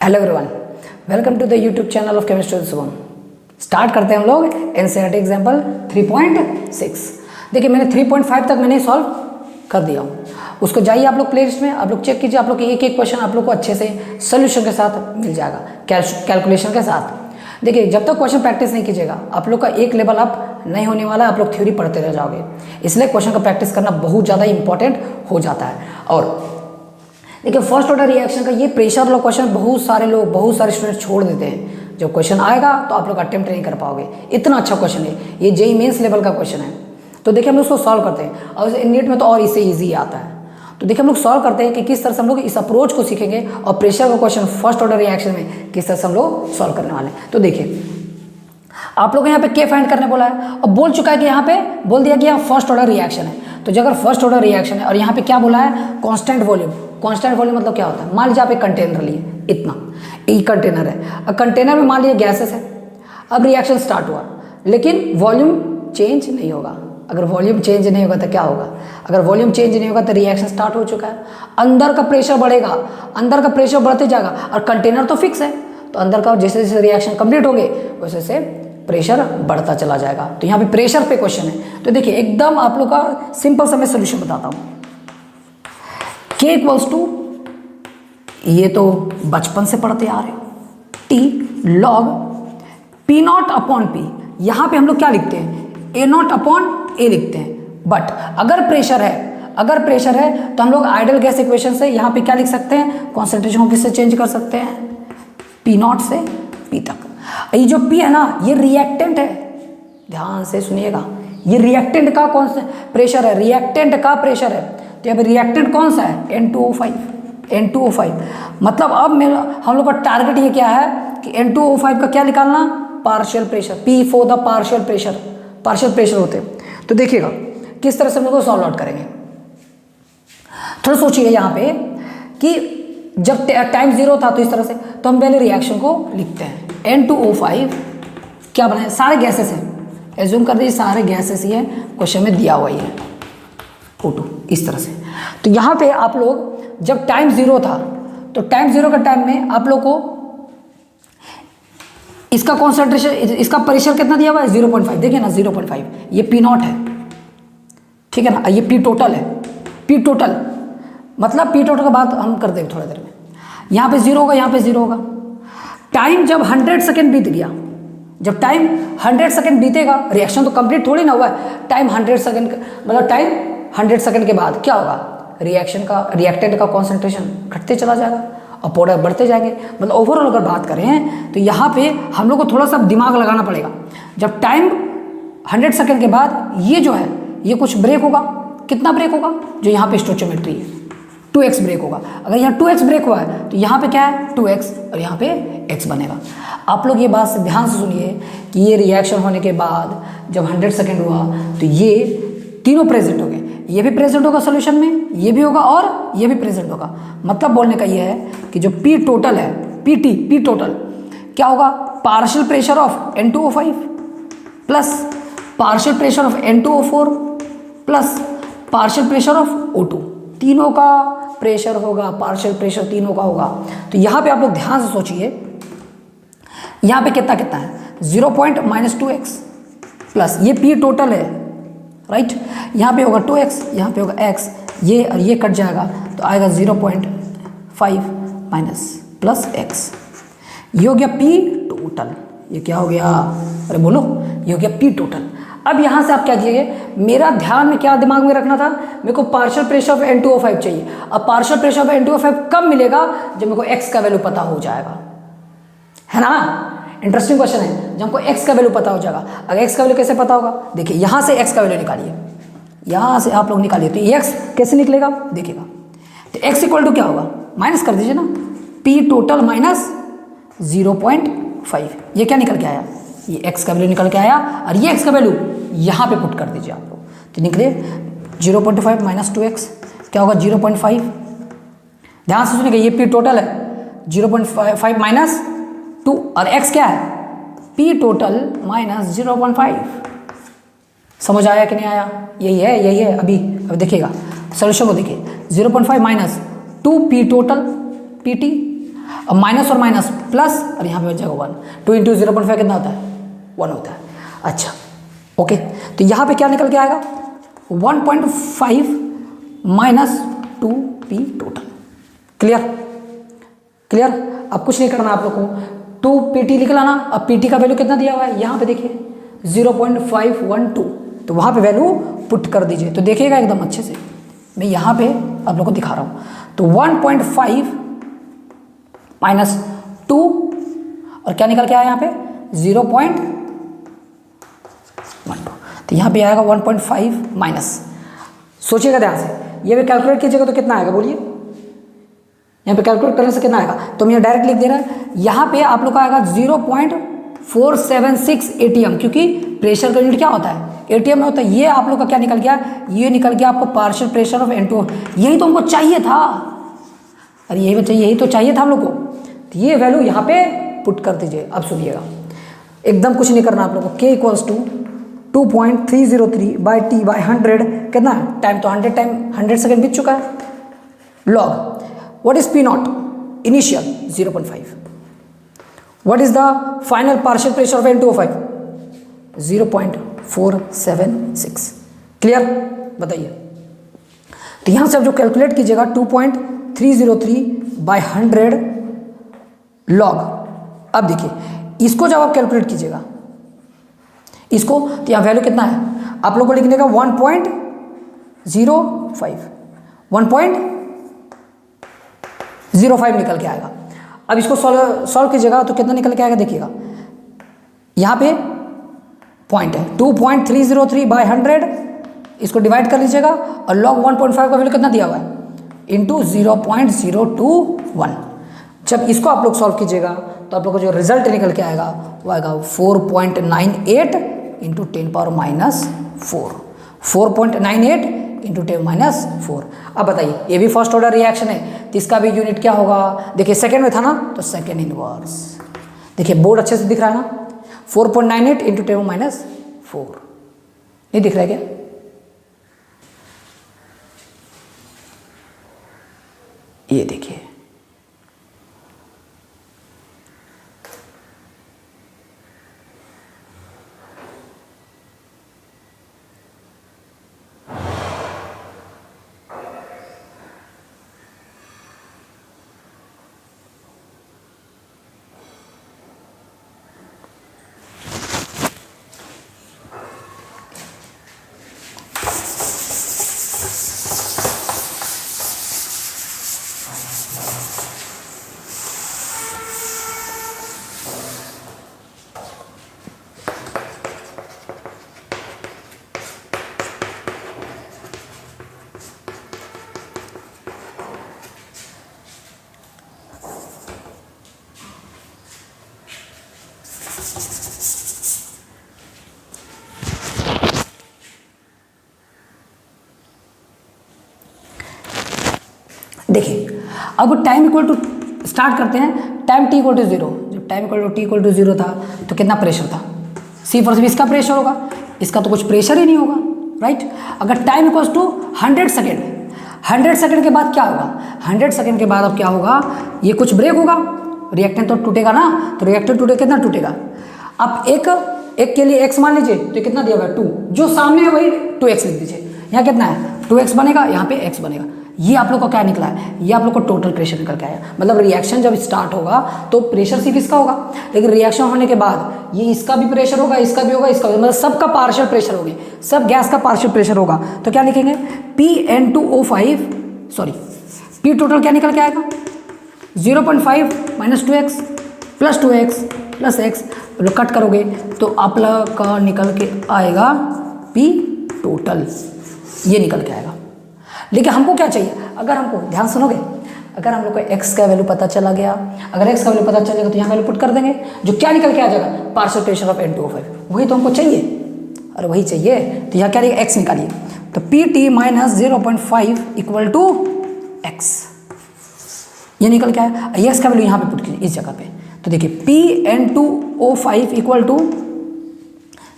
Hello everyone, welcome to the YouTube channel of chemistry Shubham. Start करते हैं हम लोग एनसीईआरटी एग्जाम्पल 3.6। देखिए मैंने 3.5 तक मैंने सॉल्व कर दिया हूँ। उसको जाइए आप लोग प्लेलिस्ट में, आप लोग चेक कीजिए। आप लोग एक एक क्वेश्चन आप लोग को अच्छे से सोल्यूशन के साथ मिल जाएगा, कैलकुलेशन के साथ। देखिए जब तक क्वेश्चन प्रैक्टिस नहीं कीजिएगा आप लोग का एक लेवल अप नहीं होने वाला है, आप लोग थ्योरी पढ़ते रह जाओगे। इसलिए क्वेश्चन का प्रैक्टिस करना बहुत ज़्यादा इंपॉर्टेंट हो जाता है। और देखिए फर्स्ट ऑर्डर रिएक्शन का ये प्रेशर वाला क्वेश्चन बहुत सारे स्टूडेंट छोड़ देते हैं। जब क्वेश्चन आएगा तो आप लोग अटेम्प्ट नहीं कर पाओगे। इतना अच्छा क्वेश्चन है ये, जेईई मेंस लेवल का क्वेश्चन है। तो देखिए हम लोग उसको सॉल्व करते हैं और नीट में तो और इससे ईजी आता है। तो देखिए हम लोग सॉल्व करते हैं कि किस तरह से हम लोग इस अप्रोच को सीखेंगे और प्रेशर का क्वेश्चन फर्स्ट ऑर्डर रिएक्शन में किस तरह से हम लोग सॉल्व करने वाले हैं। तो देखिए आप लोग यहाँ पे के फाइंड करने बोला है और बोल चुका है कि यहाँ पे बोल दिया कि यहाँ फर्स्ट ऑर्डर रिएक्शन है। तो जो अगर फर्स्ट ऑर्डर रिएक्शन है और यहाँ पे क्या बोला है, कांस्टेंट वॉल्यूम। कांस्टेंट वॉल्यूम मतलब क्या होता है, मान लीजिए आप एक कंटेनर लिए, इतना एक कंटेनर है। अब कंटेनर में मान लीजिए गैसेस है। अब रिएक्शन स्टार्ट हुआ लेकिन वॉल्यूम चेंज नहीं होगा। अगर वॉल्यूम चेंज नहीं होगा तो क्या होगा, अगर वॉल्यूम चेंज नहीं होगा तो रिएक्शन स्टार्ट हो चुका है। अंदर का प्रेशर बढ़ेगा, अंदर का प्रेशर बढ़ते जाएगा और कंटेनर तो फिक्स है। तो अंदर का जैसे जैसे रिएक्शन कंप्लीट होंगे वैसे वैसे प्रेशर बढ़ता चला जाएगा। तो यहाँ पे प्रेशर पे क्वेश्चन है। तो देखिए एकदम आप लोग का सिंपल सा मैं सोल्यूशन बताता हूँ। K इक्वल्स टू, ये तो बचपन से पढ़ते आ रहे हो, T log P not upon P। यहाँ पे हम लोग क्या लिखते हैं, A नॉट अपॉन A लिखते हैं। बट अगर प्रेशर है तो हम लोग आइडियल गैस इक्वेशन से यहाँ पे क्या लिख सकते हैं, कॉन्सेंट्रेशन को किससे चेंज कर सकते हैं, P नॉट से P तक। ये जो P है ना ये रिएक्टेंट है, ध्यान से सुनिएगा। ये रिएक्टेंट का कौन सा प्रेशर है, रिएक्टेंट का प्रेशर है। तो यहाँ पे रिएक्टेंट कौन सा है, N2O5। मतलब अब हम लोग का टारगेट ये क्या है कि N2O5 का क्या निकालना, partial pressure. P for the partial pressure होते हैं। तो देखिएगा किस तरह से हम लोग सॉल्व आउट करेंगे। थोड़ा सोचिए यहाँ पे कि जब टाइम जीरो था तो इस तरह से, तो हम पहले रिएक्शन को लिखते हैं। N2O5 क्या बनाए, सारे गैसेस हैं, एज्यूम कर दीजिए सारे गैसेस ही हैं, क्वेश्चन में दिया हुआ ही है O2 इस तरह से। तो यहाँ पे आप लोग जब टाइम जीरो था तो टाइम जीरो का टाइम में आप लोग को इसका कॉन्सेंट्रेशन, इसका प्रेशर कितना दिया हुआ है, 0.5। देखिए ना 0.5, ये P नॉट है, ठीक है ना, ये P टोटल है। P टोटल मतलब P टोटल का बात हम कर देंगे थोड़ी देर में। यहाँ पे जीरो होगा, यहाँ पे जीरो होगा। टाइम जब 100 सेकेंड बीत गया, जब टाइम 100 सेकेंड बीतेगा, रिएक्शन तो कंप्लीट थोड़ी ना हुआ है, टाइम 100 सेकेंड मतलब टाइम 100 सेकेंड के बाद क्या होगा, रिएक्टेंट का कॉन्सेंट्रेशन घटते चला जाएगा और प्रोडक्ट बढ़ते जाएंगे। मतलब ओवरऑल अगर बात करें तो यहाँ पे हम लोग को थोड़ा सा दिमाग लगाना पड़ेगा। जब टाइम 100 सेकेंड के बाद ये जो है ये कुछ ब्रेक होगा, कितना ब्रेक होगा, जो यहाँ पे स्टोचियोमेट्री है 2x ब्रेक होगा। अगर यहाँ 2x ब्रेक हुआ है तो यहाँ पे क्या है 2x और यहाँ पे x बनेगा। आप लोग ये बात से ध्यान से सुनिए कि ये रिएक्शन होने के बाद जब 100 सेकेंड हुआ तो ये तीनों प्रेजेंट हो गए। ये भी प्रेजेंट होगा सोल्यूशन में, ये भी होगा और ये भी प्रेजेंट होगा। मतलब बोलने का ये है कि जो P टोटल है, P टोटल क्या होगा, partial pressure of N2O5 plus partial pressure of N2O4 plus partial pressure of O2। तीनों का प्रेशर होगा, पार्शियल प्रेशर तीनों का होगा। तो यहाँ पे आप लोग ध्यान से सोचिए, यहाँ पे कितना कितना है, 0.-2x प्लस ये P टोटल है, राइट। यहाँ पे होगा 2x, यहाँ पे होगा x, ये और ये कट जाएगा तो आएगा 0.5 माइनस प्लस x। ये हो गया P टोटल। ये क्या हो गया, अरे बोलो, ये हो गया P टोटल। अब यहाँ से आप क्या कीजिए, मेरा ध्यान में क्या दिमाग में रखना था, मेरे को पार्शियल प्रेशर ऑफ N2O5 चाहिए। अब पार्शियल प्रेशर ऑफ N2O5 कब मिलेगा, जब मेरे को x का वैल्यू पता हो जाएगा, है ना। इंटरेस्टिंग क्वेश्चन है, जब हमको x का वैल्यू पता हो जाएगा। अगर x का वैल्यू कैसे पता होगा, देखिए यहाँ से x का वैल्यू निकालिए, यहाँ से आप लोग निकालिए तो x कैसे निकलेगा देखिएगा। तो x इक्वल टू क्या होगा, माइनस कर दीजिए ना, P टोटल माइनस 0.5। ये क्या निकल के आया, ये x का वैल्यू निकल के आया और ये x का वैल्यू यहाँ पे पुट कर दीजिए आप लोग, तो निकले 0.5 माइनस 2x क्या होगा 0.5। ध्यान से सुनिएगा, ये P टोटल है 0.5 माइनस 2 और x क्या है, P टोटल माइनस 0.5। समझ आया कि नहीं आया, यही है। अभी देखिएगा सोल्यूशन को, देखिए 0.5 माइनस 2 P टोटल PT अब माइनस और माइनस प्लस, और यहाँ पे बच जाएगा 1। 2 इंटू 0.5 कितना होता है? 1 होता है। अच्छा ओके, तो यहाँ पे क्या निकल के आएगा? 1.5 minus 2p total. Clear? Clear? अब कुछ नहीं करना आप लोग को, 2pt लिख लाना। अब pt का वैल्यू कितना दिया हुआ है यहाँ पे देखिए 0.512, तो वहाँ पे वैल्यू पुट कर दीजिए। तो देखिएगा एकदम अच्छे से, मैं यहाँ पे आप लोग को दिखा रहा हूँ। तो 1.5 माइनस 2 और क्या निकल के आया यहाँ पे 0.12, तो यहाँ पे आएगा 1.5 माइनस, सोचिएगा ध्यान से, ये भी कैलकुलेट कीजिएगा तो कितना आएगा बोलिए? यहाँ पे कैलकुलेट करने से कितना आएगा? तो मैं डायरेक्ट लिख दे रहा है, यहाँ पे आप लोग का आएगा 0.476 ATM, क्योंकि प्रेशर का यूनिट क्या होता है? ATM में होता है। ये आप लोग का क्या निकल गया? ये निकल गया आपको पार्शियल प्रेशर ऑफ N2। यही तो हमको चाहिए था, अरे यही बच्चे यही तो चाहिए था हम लोग को। तो ये वैल्यू यहाँ पे पुट कर दीजिए। अब सुनिएगा, एकदम कुछ नहीं करना आप लोग को। K equals to 2.303 by T by 100 कितना है? टाइम तो 100 टाइम 100 सेकेंड बीत चुका है। Log what is P not? Initial 0.5। What is the final partial pressure of N2O5? 0.476। Clear? बताइए। तो यहाँ से आप जो कैलकुलेट कीजिएगा 2.303 बाई 100 लॉग। अब देखिए इसको जब आप कैलकुलेट कीजिएगा इसको, तो यहाँ वैल्यू कितना है आप लोग को लिखने का? 1.05 निकल के आएगा। अब इसको सॉल्व कीजिएगा तो कितना निकल के आएगा देखिएगा, यहाँ पे पॉइंट है 2.303 बाई 100, इसको डिवाइड कर लीजिएगा और लॉग 1.5 का वैल्यू कितना दिया हुआ है? इंटू 0.021। जब इसको आप लोग सॉल्व कीजिएगा तो आप लोग को जो रिजल्ट निकल के आएगा वो आएगा 4.98 इंटू 10⁻⁴। 4.98 इंटू 10⁻⁴। अब बताइए, ये भी फर्स्ट ऑर्डर रिएक्शन है तो इसका भी यूनिट क्या होगा? देखिए सेकेंड में था ना, तो सेकेंड इनवर्स। देखिए बोर्ड अच्छे से दिख रहा है ना? 4.98 इंटू 10⁻⁴ नहीं दिख रहा है क्या? ये देखिए, देखिए अब टाइम इक्वल टू स्टार्ट करते हैं। टाइम t इक्वल टू 0, जब time equal to t equal to 0 था तो कितना प्रेशर था? C फॉर इसका प्रेशर होगा, इसका तो कुछ प्रेशर ही नहीं होगा, राइट? अगर time equals to 100 second, 100 second के बाद क्या होगा? 100 सेकेंड के बाद अब क्या होगा? ये कुछ ब्रेक होगा, रिएक्टेंट तो टूटेगा ना, तो रिएक्टेंट टूटे कितना टूटेगा? अब एक के लिए x मान लीजिए, तो कितना दिया हुआ है 2, जो सामने है वही 2x लिख दीजिए। यहाँ कितना है? 2x बनेगा, यहाँ पे x बनेगा। ये आप लोग को क्या निकला है? ये आप लोग को टोटल प्रेशर निकल के आया। मतलब रिएक्शन जब स्टार्ट होगा तो प्रेशर सिर्फ इसका होगा, लेकिन रिएक्शन होने के बाद ये इसका भी प्रेशर होगा, इसका भी होगा, इसका भी, मतलब सबका पार्शियल प्रेशर होगी, सब गैस का पार्शियल प्रेशर होगा। तो क्या लिखेंगे? PN2O5 सॉरी P टोटल क्या निकल के आएगा? 0.5 minus 2x plus 2x plus x, लोग कट करोगे तो आप लोग का निकल के आएगा P टोटल, ये निकल के आएगा। लेकिन हमको क्या चाहिए? अगर हमको ध्यान सुनोगे, अगर हम लोग को x का वैल्यू पता चला गया, अगर x का वैल्यू पता चलेगा तो यहाँ वैल्यू पुट कर देंगे, जो क्या निकल के आ जाएगा? पार्शियल प्रेशर ऑफ N2O5, वही तो हमको चाहिए। और वही चाहिए तो यहाँ क्या रहेगा? x निकालिए, तो PT minus 0.5 equal to x, ये निकल के आया। x का वैल्यू यहाँ पे पुट कीजिए इस जगह पे, तो देखिए PN2O5 इक्वल टू,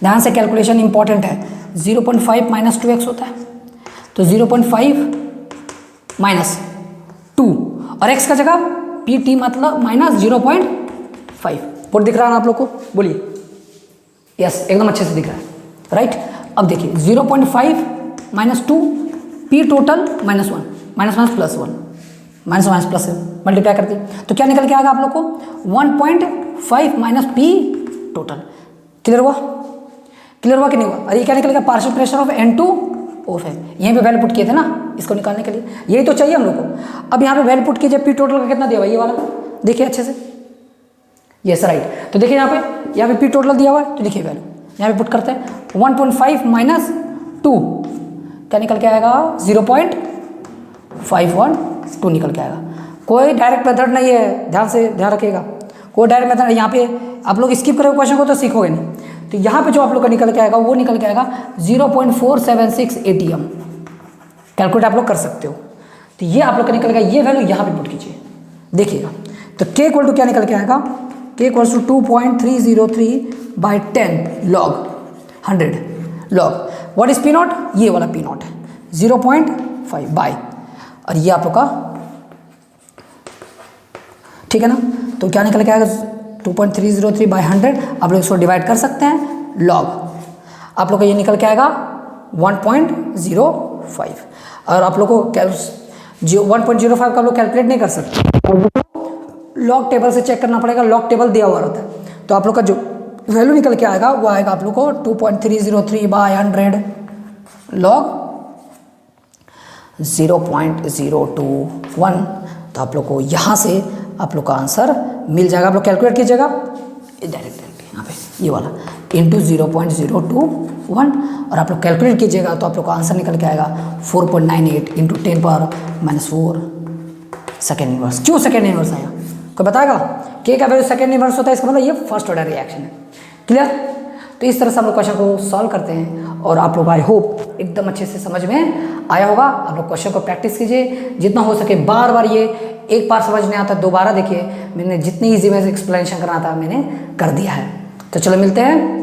ध्यान से कैलकुलेशन इंपॉर्टेंट है, 0.5 माइनस 2x होता है, तो 0.5 माइनस 2 और x का जगह पी टी मतलब माइनस 0.5। पुट दिख रहा है ना आप लोग को, बोलिए। यस, एकदम अच्छे से दिख रहा है, राइट। अब देखिए 0.5 minus 2 P total minus 1 minus minus plus 1 minus minus plus से मल्टीप्लाई करते हैं तो क्या निकल के आएगा आप लोग को 1.5 माइनस पी टोटल। क्लियर हुआ? क्लियर हुआ कि नहीं हुआ? और ये क्या निकलेगा? Partial pressure of N2O5। यहीं पे वैल्यू पुट किए थे ना इसको निकालने के लिए, यही तो चाहिए हम लोग को। अब यहाँ पे वैल्यू पुट कीजिए, पी टोटल का कितना दिया हुआ ये वाला, देखिए अच्छे से। यस राइट, तो देखिए यहाँ पे पी टोटल दिया हुआ है, तो देखिए वैल्यू यहाँ पे पुट करते हैं 1.5 माइनस 2 क्या निकल के आएगा 0.512 निकल के आएगा। कोई डायरेक्ट मेथड नहीं है, ध्यान रखिएगा, कोई डायरेक्ट मेथड यहाँ पे आप लोग स्किप करोगे क्वेश्चन को तो सीखोगे नहीं। तो यहाँ पे जो आप लोग का निकल के आएगा वो निकल के आएगा 0.476 ATM। कैलकुलेट आप लोग कर सकते हो। तो ये आप लोग का निकल गया, ये वैल्यू यहाँ पे पुट कीजिए, देखिएगा। तो K इक्वल टू क्या निकल के आएगा? K equal to 2.303/10 log 100 log what is P nought? ये वाला P नॉट है 0.5 बाई, और ये आप लोग का ठीक है ना। तो क्या निकल के आएगा 2.303/100। आप लोग इसको डिवाइड कर सकते हैं, लॉग आप लोग का ये निकल के आएगा 1.05। और आप लोग को 1.05 का आप लोग कैलकुलेट नहीं कर सकते, लॉग टेबल से चेक करना पड़ेगा, लॉग टेबल दिया हुआ रहता है। तो आप लोग का जो वैल्यू निकल के आएगा वो आएगा आप लोग को 2.303/100 लॉग 0.021। तो आप लोग को यहाँ से आप लोग का आंसर मिल जाएगा। आप लोग कैलकुलेट कीजिएगा डायरेक्ट यहाँ पे ये वाला इंटू 0.021, और आप लोग कैलकुलेट कीजिएगा तो आप लोग का आंसर निकल के आएगा 4.98 इंटू 10⁻⁴ सेकेंड इनवर्स। क्यों सेकेंड इनवर्स आया कोई बताएगा? के का वैल्यू सेकेंड इनवर्स होता है, इसका मतलब ये फर्स्ट ऑर्डर रिएक्शन है। क्लियर? तो इस तरह से हम लोग क्वेश्चन को सॉल्व करते हैं, और आप लोग आई होप एकदम अच्छे से समझ में आया होगा। आप लोग क्वेश्चन को प्रैक्टिस कीजिए जितना हो सके, बार बार। ये एक बार समझ नहीं आता दोबारा देखिए, मैंने जितनी ईजी में एक्सप्लेनेशन करना था मैंने कर दिया है। तो चलो मिलते हैं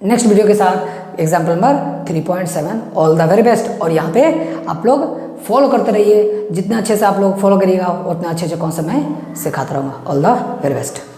नेक्स्ट वीडियो के साथ, example number 3.7। All the very best. और यहाँ पे आप लोग फॉलो करते रहिए, जितना अच्छे से आप लोग फॉलो करिएगा उतना अच्छे कॉन्सेप्ट मैं सिखाता रहूँगा। All the very best.